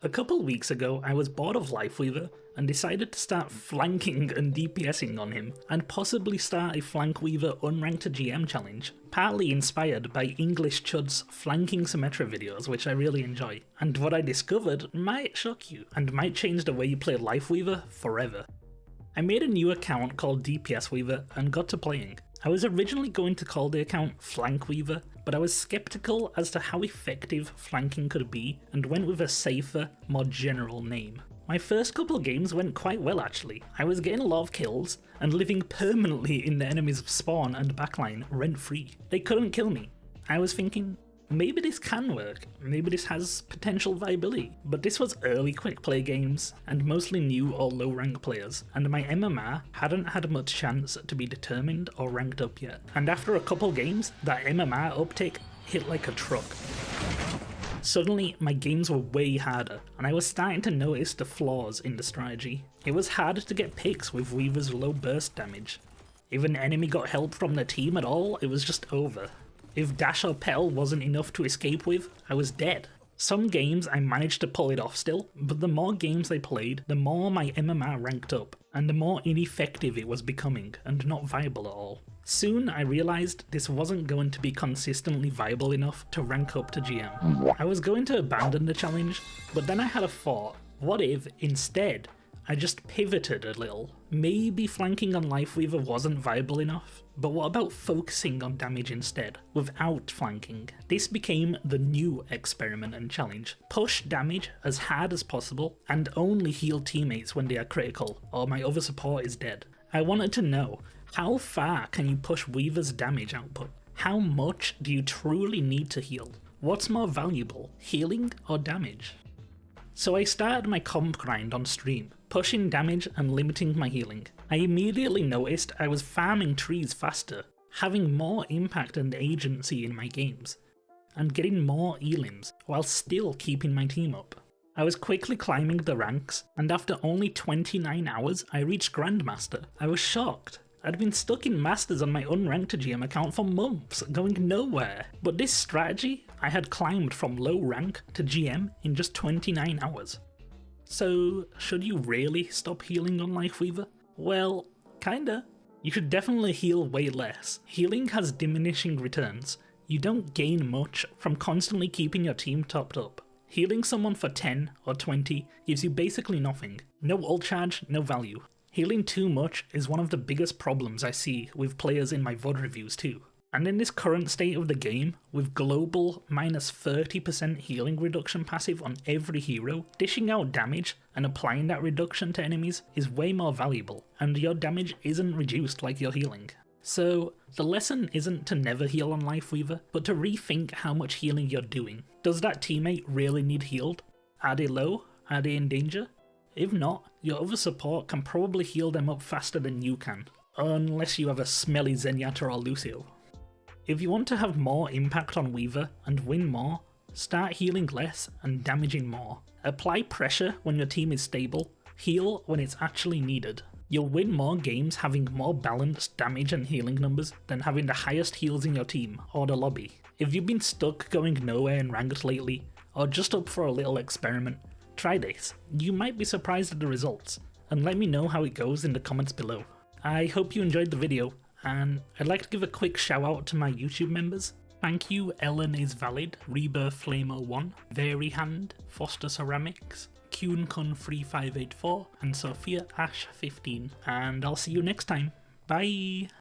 A couple weeks ago, I was bored of Lifeweaver and decided to start flanking and DPSing on him, and possibly start a Flankweaver unranked GM challenge, partly inspired by English Chud's flanking Symmetra videos, which I really enjoy. And what I discovered might shock you, and might change the way you play Lifeweaver forever. I made a new account called DPS Weaver and got to playing. I was originally going to call the account Flankweaver, but I was skeptical as to how effective flanking could be and went with a safer, more general name. My first couple games went quite well actually. I was getting a lot of kills and living permanently in the enemy's spawn and backline rent free. They couldn't kill me. I was thinking, maybe this can work, maybe this has potential viability. But this was early quick play games, and mostly new or low rank players, and my MMR hadn't had much chance to be determined or ranked up yet. And after a couple games, that MMR uptick hit like a truck. Suddenly, my games were way harder, and I was starting to notice the flaws in the strategy. It was hard to get picks with Weaver's low burst damage. If an enemy got help from the team at all, it was just over. If dash or petal wasn't enough to escape with, I was dead. Some games I managed to pull it off still, but the more games I played, the more my MMR ranked up, and the more ineffective it was becoming, and not viable at all. Soon I realised this wasn't going to be consistently viable enough to rank up to GM. I was going to abandon the challenge, but then I had a thought, what if, instead, I just pivoted a little? Maybe flanking on Lifeweaver wasn't viable enough, but what about focusing on damage instead, without flanking? This became the new experiment and challenge. Push damage as hard as possible, and only heal teammates when they are critical, or my other support is dead. I wanted to know, how far can you push Weaver's damage output? How much do you truly need to heal? What's more valuable, healing or damage? So I started my comp grind on stream, pushing damage and limiting my healing. I immediately noticed I was farming trees faster, having more impact and agency in my games, and getting more elims while still keeping my team up. I was quickly climbing the ranks, and after only 29 hours I reached grandmaster. I was shocked. I'd been stuck in masters on my unranked GM account for months, going nowhere. But this strategy, I had climbed from low rank to GM in just 29 hours. So, should you really stop healing on Lifeweaver? Well, kinda. You should definitely heal way less. Healing has diminishing returns. You don't gain much from constantly keeping your team topped up. Healing someone for 10 or 20 gives you basically nothing. No ult charge, no value. Healing too much is one of the biggest problems I see with players in my VOD reviews too. And in this current state of the game, with global minus 30% healing reduction passive on every hero, dishing out damage and applying that reduction to enemies is way more valuable, and your damage isn't reduced like your healing. So the lesson isn't to never heal on Lifeweaver, but to rethink how much healing you're doing. Does that teammate really need healed? Are they low? Are they in danger? If not, your other support can probably heal them up faster than you can, unless you have a smelly Zenyatta or Lucio. If you want to have more impact on Weaver and win more, start healing less and damaging more. Apply pressure when your team is stable, heal when it's actually needed. You'll win more games having more balanced damage and healing numbers than having the highest heals in your team or the lobby. If you've been stuck going nowhere in ranked lately, or just up for a little experiment, try this. You might be surprised at the results, and let me know how it goes in the comments below. I hope you enjoyed the video, and I'd like to give a quick shout out to my YouTube members. Thank you Ellen is Valid, Rebirth Flame 01, Veryhand, Foster Ceramics, CuneCun3584, and Sophia Ash 15, and I'll see you next time. Bye!